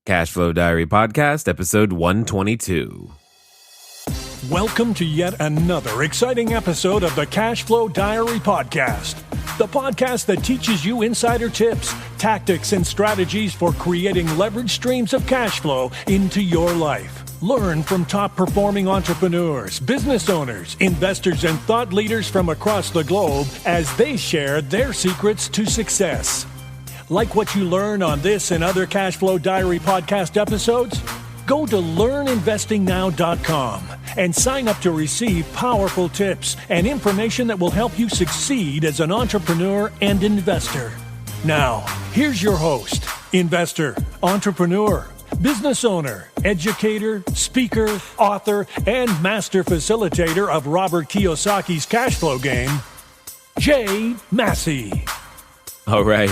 Cashflow Diary Podcast, episode 122. Welcome to yet another exciting episode of the Cashflow Diary Podcast, the podcast that teaches you insider tips, tactics, and strategies for creating leverage streams of cash flow into your life. Learn from top-performing entrepreneurs, business owners, investors, and thought leaders from across the globe as they share their secrets to success. Like what you learn on this and other Cashflow Diary podcast episodes? Go to learninvestingnow.com and sign up to receive powerful tips and information that will help you succeed as an entrepreneur and investor. Now, here's your host, investor, entrepreneur, business owner, educator, speaker, author, and master facilitator of Robert Kiyosaki's Cashflow game, Jay Massey. All right.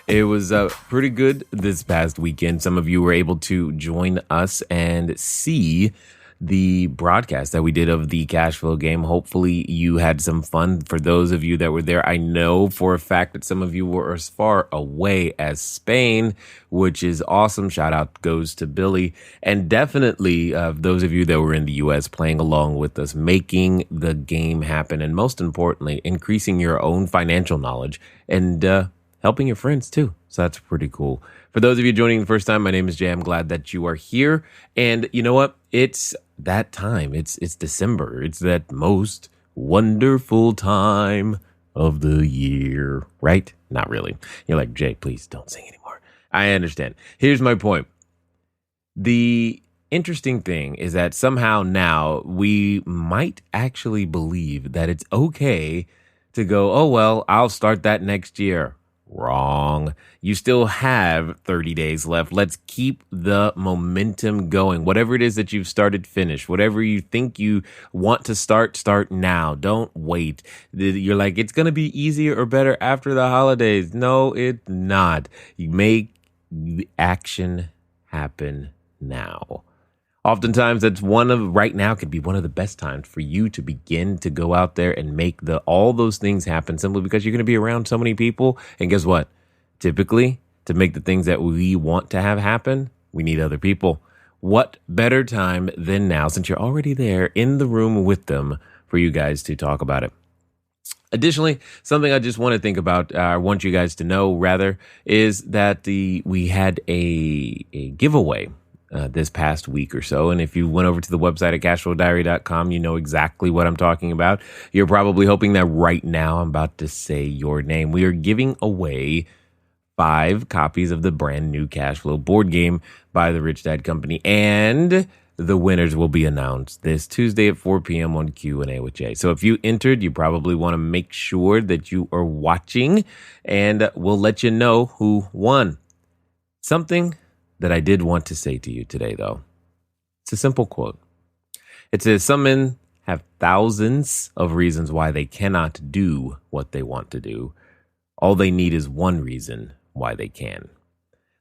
It was pretty good this past weekend. Some of you were able to join us and see the broadcast that we did of the Cashflow game. Hopefully you had some fun. For those of you that were there, I know for a fact that some of you were as far away as Spain, which is awesome. Shout out goes to Billy. And definitely those of you that were in the US playing along with us, making the game happen. And most importantly, increasing your own financial knowledge and helping your friends too. So that's pretty cool. For those of you joining the first time, my name is Jay. I'm glad that you are here. And you know what? It's that time. It's December. It's that most wonderful time of the year, right? Not really. You're like, Jay, please don't sing anymore. I understand. Here's my point. The interesting thing is that somehow now we might actually believe that it's okay to go, oh, well, I'll start that next year. Wrong. You still have 30 days left. Let's keep the momentum going. Whatever it is that you've started, finish. Whatever you think you want to start now. Don't wait. You're like, it's going to be easier or better after the holidays. No, it's not. You make the action happen now. Oftentimes, right now could be one of the best times for you to begin to go out there and make all those things happen simply because you're going to be around so many people. And guess what? Typically, to make the things that we want to have happen, we need other people. What better time than now, since you're already there in the room with them, for you guys to talk about it? Additionally, something I just want to think about, I want you guys to know rather, is that we had a giveaway this past week or so. And if you went over to the website at cashflowdiary.com, you know exactly what I'm talking about. You're probably hoping that right now I'm about to say your name. We are giving away 5 copies of the brand new Cashflow board game by the Rich Dad Company. And the winners will be announced this Tuesday at 4 p.m. on Q&A with Jay. So if you entered, you probably want to make sure that you are watching, and we'll let you know who won. Something that I did want to say to you today, though. It's a simple quote. It says, some men have thousands of reasons why they cannot do what they want to do. All they need is one reason why they can.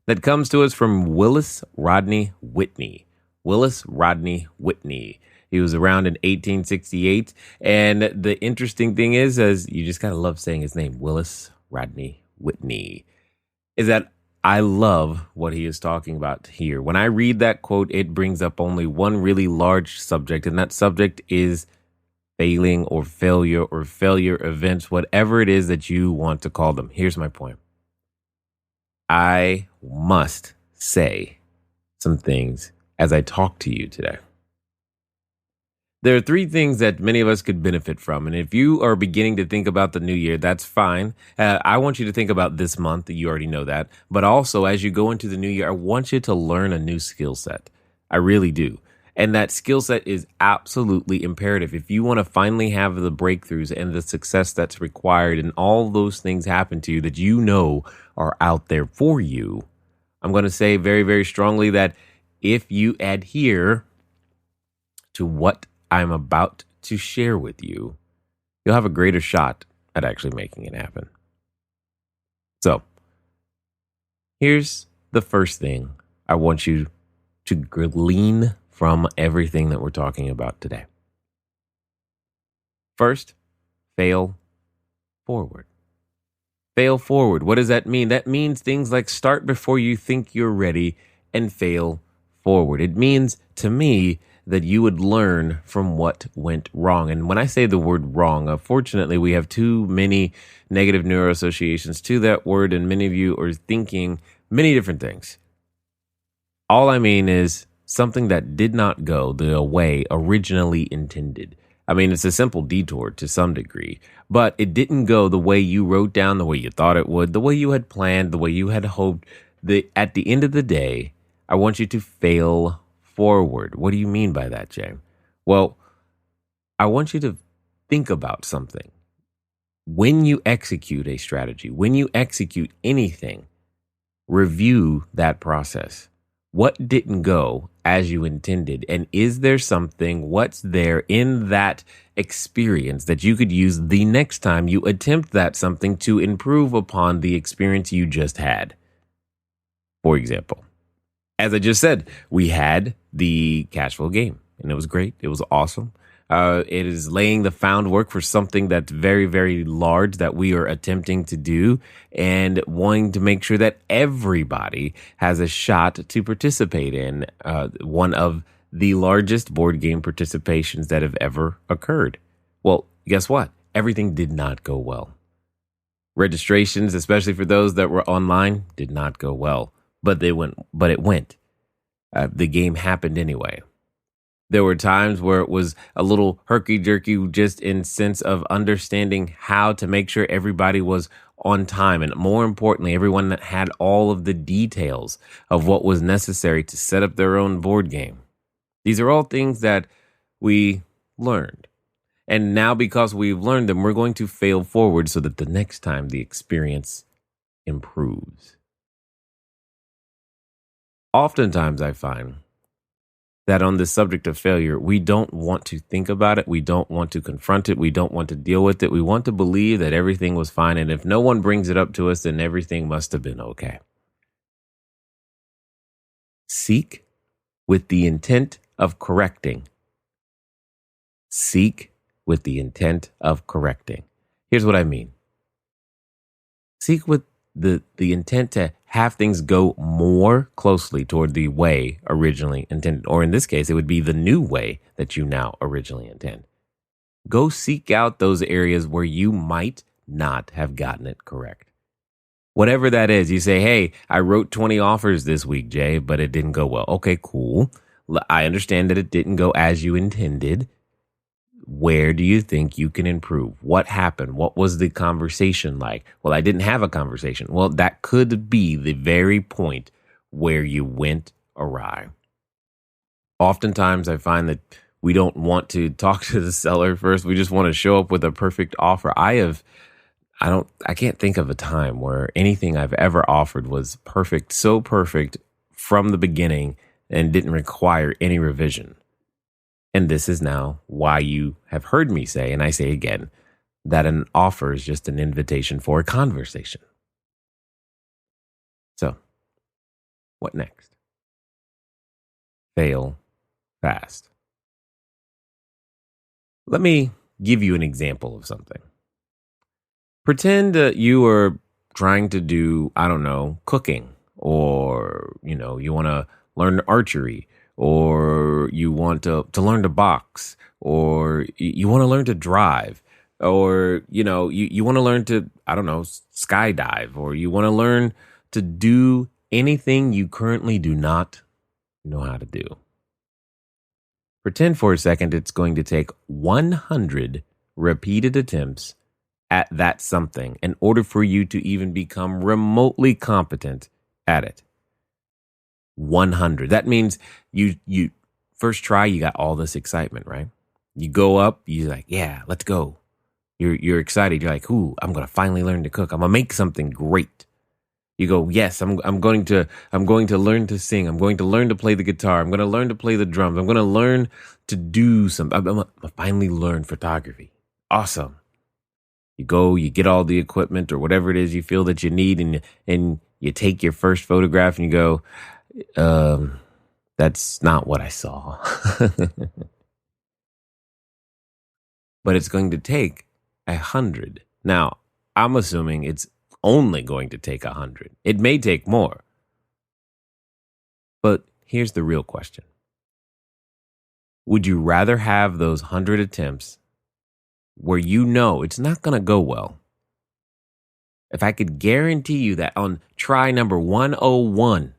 That comes to us from Willis Rodney Whitney. Willis Rodney Whitney. He was around in 1868. And the interesting thing is, as you just gotta love saying his name, Willis Rodney Whitney, is that I love what he is talking about here. When I read that quote, it brings up only one really large subject, and that subject is failing or failure events, whatever it is that you want to call them. Here's my point. I must say some things as I talk to you today. There are 3 things that many of us could benefit from. And if you are beginning to think about the new year, that's fine. I want you to think about this month. You already know that. But also, as you go into the new year, I want you to learn a new skill set. I really do. And that skill set is absolutely imperative. If you want to finally have the breakthroughs and the success that's required and all those things happen to you that you know are out there for you, I'm going to say very, very strongly that if you adhere to what I'm about to share with you, you'll have a greater shot at actually making it happen. So, here's the first thing I want you to glean from everything that we're talking about today. First, fail forward. Fail forward. What does that mean? That means things like start before you think you're ready and fail forward. It means to me that you would learn from what went wrong. And when I say the word wrong, unfortunately, we have too many negative neuroassociations to that word, and many of you are thinking many different things. All I mean is something that did not go the way originally intended. I mean, it's a simple detour to some degree, but it didn't go the way you wrote down, the way you thought it would, the way you had planned, the way you had hoped. At the end of the day, I want you to fail forward. What do you mean by that, Jay? Well, I want you to think about something. When you execute a strategy, when you execute anything, review that process. What didn't go as you intended? And is there something, what's there in that experience that you could use the next time you attempt that something to improve upon the experience you just had? For example, as I just said, we had the Cashflow game and it was great. It was awesome. It is laying the groundwork for something that's very, very large that we are attempting to do and wanting to make sure that everybody has a shot to participate in one of the largest board game participations that have ever occurred. Well, guess what? Everything did not go well. Registrations, especially for those that were online, did not go well, but it went. The game happened anyway. There were times where it was a little herky-jerky just in sense of understanding how to make sure everybody was on time. And more importantly, everyone that had all of the details of what was necessary to set up their own board game. These are all things that we learned. And now because we've learned them, we're going to fail forward so that the next time the experience improves. Oftentimes I find that on the subject of failure, we don't want to think about it. We don't want to confront it. We don't want to deal with it. We want to believe that everything was fine. And if no one brings it up to us, then everything must have been okay. Seek with the intent of correcting. Seek with the intent of correcting. Here's what I mean. Seek with the intent to have things go more closely toward the way originally intended. Or in this case, it would be the new way that you now originally intend. Go seek out those areas where you might not have gotten it correct. Whatever that is, you say, hey, I wrote 20 offers this week, Jay, but it didn't go well. Okay, cool. I understand that it didn't go as you intended. Where do you think you can improve? What happened? What was the conversation like? Well, I didn't have a conversation. Well, that could be the very point where you went awry. Oftentimes, I find that we don't want to talk to the seller first. We just want to show up with a perfect offer. I can't think of a time where anything I've ever offered was perfect, so perfect from the beginning and didn't require any revision. And this is now why you have heard me say, and I say again, that an offer is just an invitation for a conversation. So, what next? Fail fast. Let me give you an example of something. Pretend you are trying to do, cooking, or, you want to learn archery, or you want to learn to box, or you want to learn to drive, or, you want to learn to, skydive, or you want to learn to do anything you currently do not know how to do. Pretend for a second it's going to take 100 repeated attempts at that something in order for you to even become remotely competent at it. 100. That means you first try, you got all this excitement, right? You go up, you're like, yeah, let's go. You're excited. You're like, ooh, I'm going to finally learn to cook. I'm going to make something great. You go, yes, I'm going to learn to sing. I'm going to learn to play the guitar. I'm going to learn to play the drums. I'm going to learn to do something. I'm going to finally learn photography. Awesome. You go, you get all the equipment or whatever it is you feel that you need, and you take your first photograph and you go, that's not what I saw. But it's going to take 100. Now, I'm assuming it's only going to take 100. It may take more. But here's the real question. Would you rather have those 100 attempts where you know it's not going to go well? If I could guarantee you that on try number 101,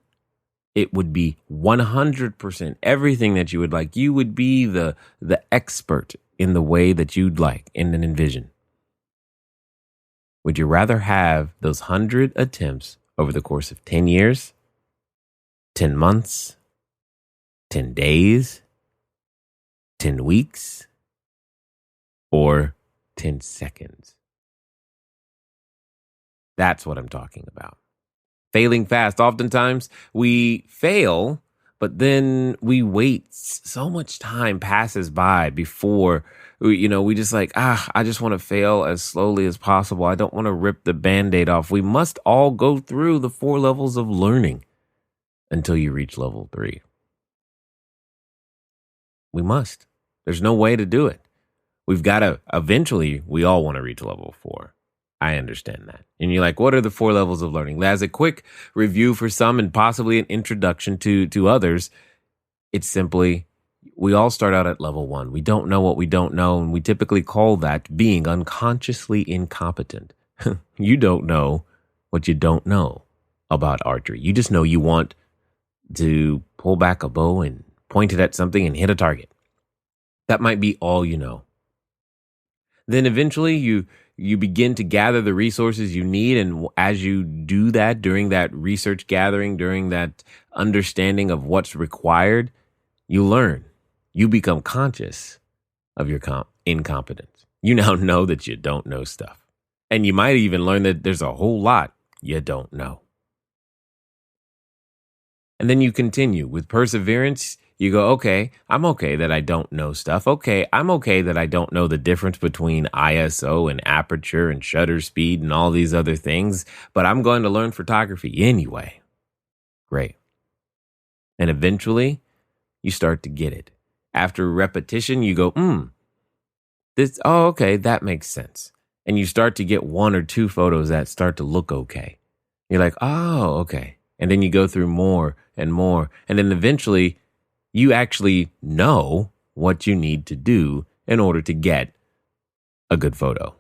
it would be 100% everything that you would like. You would be the expert in the way that you'd like and envision. Would you rather have those 100 attempts over the course of 10 years, 10 months, 10 days, 10 weeks, or 10 seconds? That's what I'm talking about. Failing fast. Oftentimes we fail, but then we wait. So much time passes by before, we just like, I just want to fail as slowly as possible. I don't want to rip the Band-Aid off. We must all go through the 4 levels of learning until you reach level 3. We must. There's no way to do it. We've got to, eventually, we all want to reach level 4. I understand that. And you're like, what are the 4 levels of learning? As a quick review for some and possibly an introduction to others, it's simply, we all start out at level 1. We don't know what we don't know, and we typically call that being unconsciously incompetent. You don't know what you don't know about archery. You just know you want to pull back a bow and point it at something and hit a target. That might be all you know. Then eventually you begin to gather the resources you need. And as you do that, during that research gathering, during that understanding of what's required, you learn. You become conscious of your incompetence. You now know that you don't know stuff. And you might even learn that there's a whole lot you don't know. And then you continue with perseverance. You go, okay, I'm okay that I don't know stuff. Okay, I'm okay that I don't know the difference between ISO and aperture and shutter speed and all these other things, but I'm going to learn photography anyway. Great. And eventually, you start to get it. After repetition, you go, okay, that makes sense. And you start to get 1 or 2 photos that start to look okay. You're like, oh, okay. And then you go through more and more. And then eventually, you actually know what you need to do in order to get a good photo.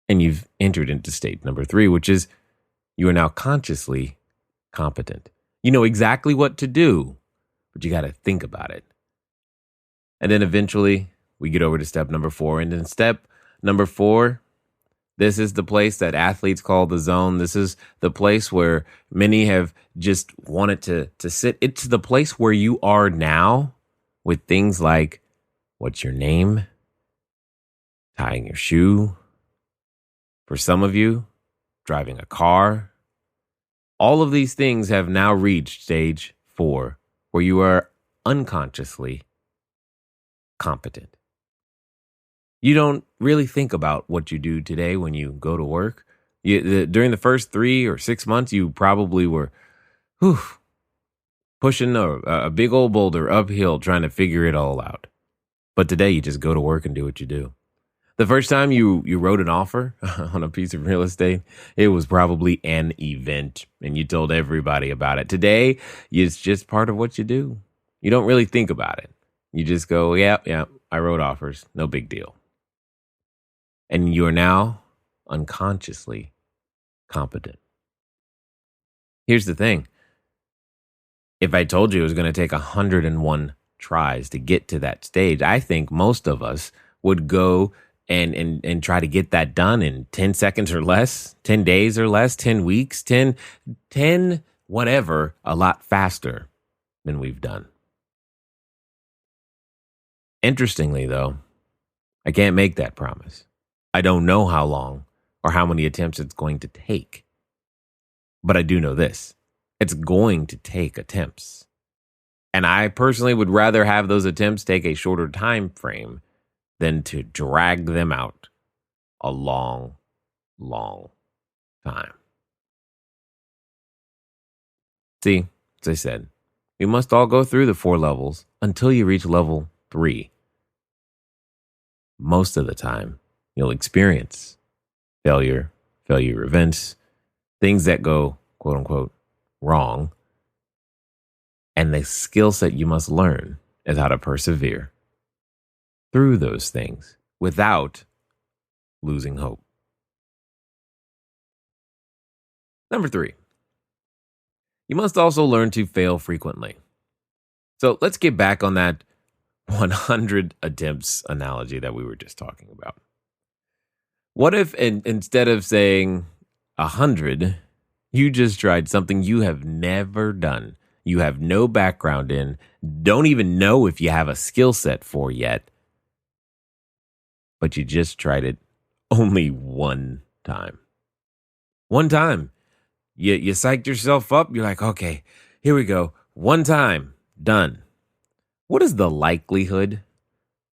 And you've entered into state number 3, which is you are now consciously competent. You know exactly what to do, but you got to think about it. And then eventually we get over to step number 4. And in step number 4, this is the place that athletes call the zone. This is the place where many have just wanted to sit. It's the place where you are now with things like what's your name, tying your shoe. For some of you, driving a car. All of these things have now reached stage 4, where you are unconsciously competent. You don't really think about what you do today when you go to work. During the first 3 or 6 months, you probably were pushing a big old boulder uphill trying to figure it all out. But today, you just go to work and do what you do. The first time you wrote an offer on a piece of real estate, it was probably an event, and you told everybody about it. Today, it's just part of what you do. You don't really think about it. You just go, yeah, I wrote offers. No big deal. And you are now unconsciously competent. Here's the thing. If I told you it was going to take 101 tries to get to that stage, I think most of us would go and try to get that done in 10 seconds or less, 10 days or less, 10 weeks, 10 whatever, a lot faster than we've done. Interestingly, though, I can't make that promise. I don't know how long or how many attempts it's going to take. But I do know this. It's going to take attempts. And I personally would rather have those attempts take a shorter time frame than to drag them out a long, long time. See, as I said, we must all go through the 4 levels until you reach level 3. Most of the time, you'll experience failure events, things that go, quote unquote, wrong. And the skill set you must learn is how to persevere through those things without losing hope. Number 3, you must also learn to fail frequently. So let's get back on that 100 attempts analogy that we were just talking about. What if instead of saying 100, you just tried something you have never done, you have no background in, don't even know if you have a skill set for yet, but you just tried it only one time. One time. You psyched yourself up. You're like, okay, here we go. One time, done. What is the likelihood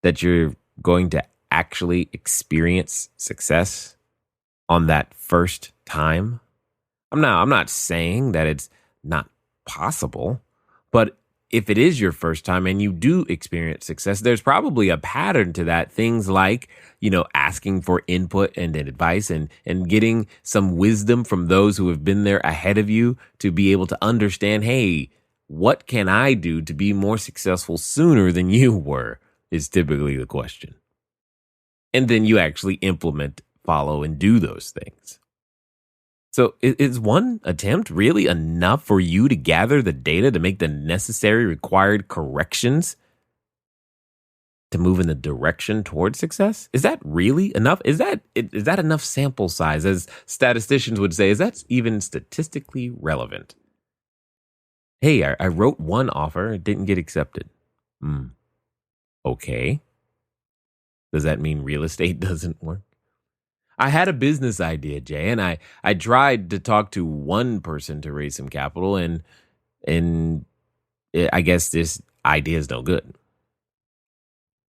that you're going to actually experience success on that first time? I'm not saying that it's not possible, but if it is your first time and you do experience success, there's probably a pattern to that. Things like, asking for input and advice and getting some wisdom from those who have been there ahead of you to be able to understand, hey, what can I do to be more successful sooner than you were is typically the question. And then you actually implement, follow, and do those things. So is one attempt really enough for you to gather the data to make the necessary required corrections to move in the direction towards success? Is that really enough? Is that enough sample size? As statisticians would say, is that even statistically relevant? Hey, I wrote one offer, it didn't get accepted. Okay. Does that mean real estate doesn't work? I had a business idea, Jay, and I tried to talk to one person to raise some capital, and I guess this idea is no good.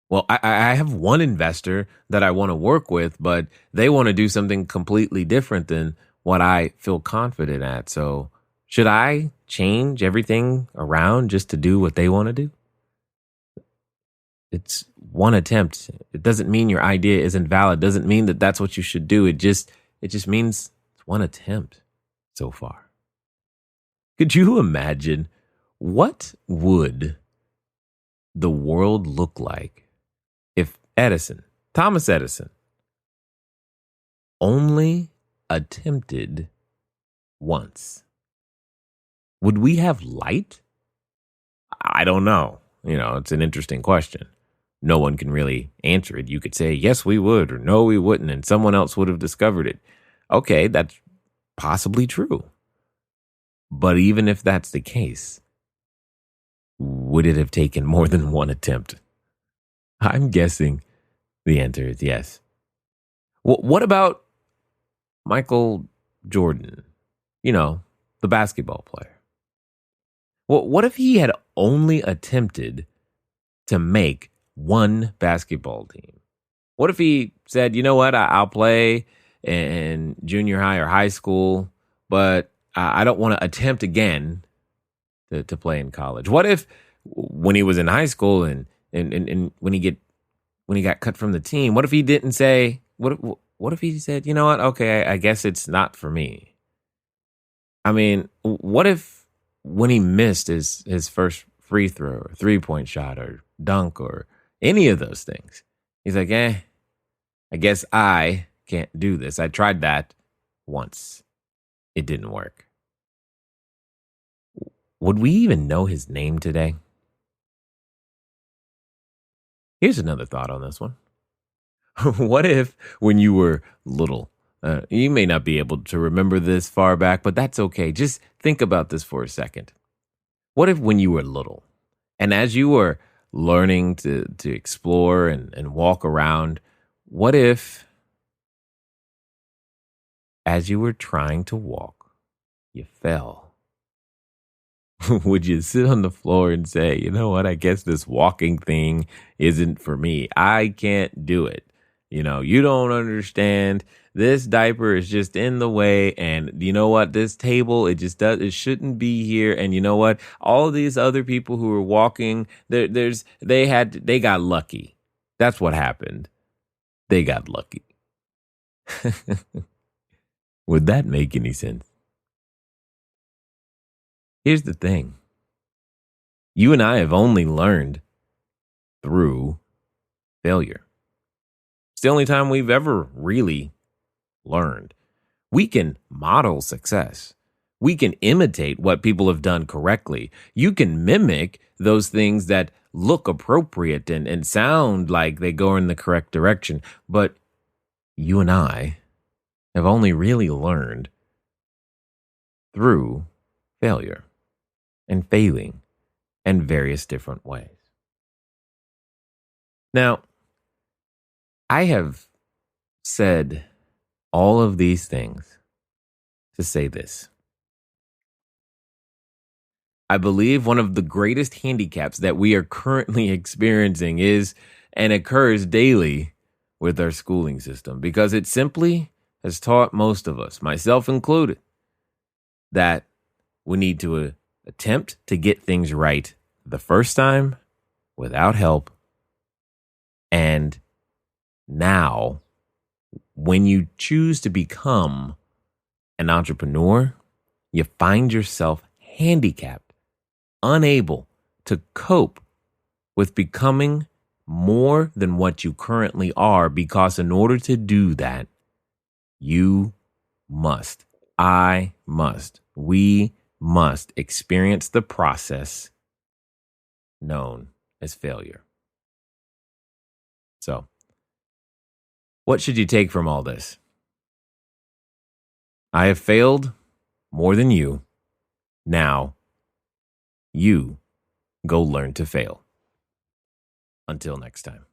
Well, I have one investor that I want to work with, but they want to do something completely different than what I feel confident at. So should I change everything around just to do what they want to do? It's one attempt. It doesn't mean your idea isn't valid. It doesn't mean that that's what you should do. It just means it's one attempt so far. Could you imagine what would the world look like if Thomas Edison, only attempted once? Would we have light? I don't know. It's an interesting question. No one can really answer it. You could say, yes, we would, or no, we wouldn't, and someone else would have discovered it. Okay, that's possibly true. But even if that's the case, would it have taken more than one attempt? I'm guessing the answer is yes. What about Michael Jordan? The basketball player. What if he had only attempted to make one basketball team? What if he said, you know what, I'll play in junior high or high school, but I don't want to attempt again to play in college? What if when he was in high school and when he got cut from the team, what if he didn't say, what if he said, you know what, okay, I guess it's not for me? I mean, what if when he missed his first free throw or 3-point shot or dunk or any of those things, he's like, I guess I can't do this. I tried that once. It didn't work. Would we even know his name today? Here's another thought on this one. What if when you were little, you may not be able to remember this far back, but that's okay. Just think about this for a second. What if when you were little, and as you were learning to explore and walk around, what if as you were trying to walk, you fell? Would you sit on the floor and say, you know what, I guess this walking thing isn't for me. I can't do it. You don't understand. This diaper is just in the way. And you know what? This table, it shouldn't be here. And you know what? All of these other people who were walking, they got lucky. That's what happened. They got lucky. Would that make any sense? Here's the thing. You and I have only learned through failure. It's the only time we've ever really learned. We can model success. We can imitate what people have done correctly. You can mimic those things that look appropriate and sound like they go in the correct direction. But you and I have only really learned through failure and failing in various different ways. Now, I have said all of these things to say this. I believe one of the greatest handicaps that we are currently experiencing is and occurs daily with our schooling system, because it simply has taught most of us, myself included, that we need to attempt to get things right the first time without help. And now, when you choose to become an entrepreneur, you find yourself handicapped, unable to cope with becoming more than what you currently are, because in order to do that, you must, I must, we must experience the process known as failure. So, what should you take from all this? I have failed more than you. Now, you go learn to fail. Until next time.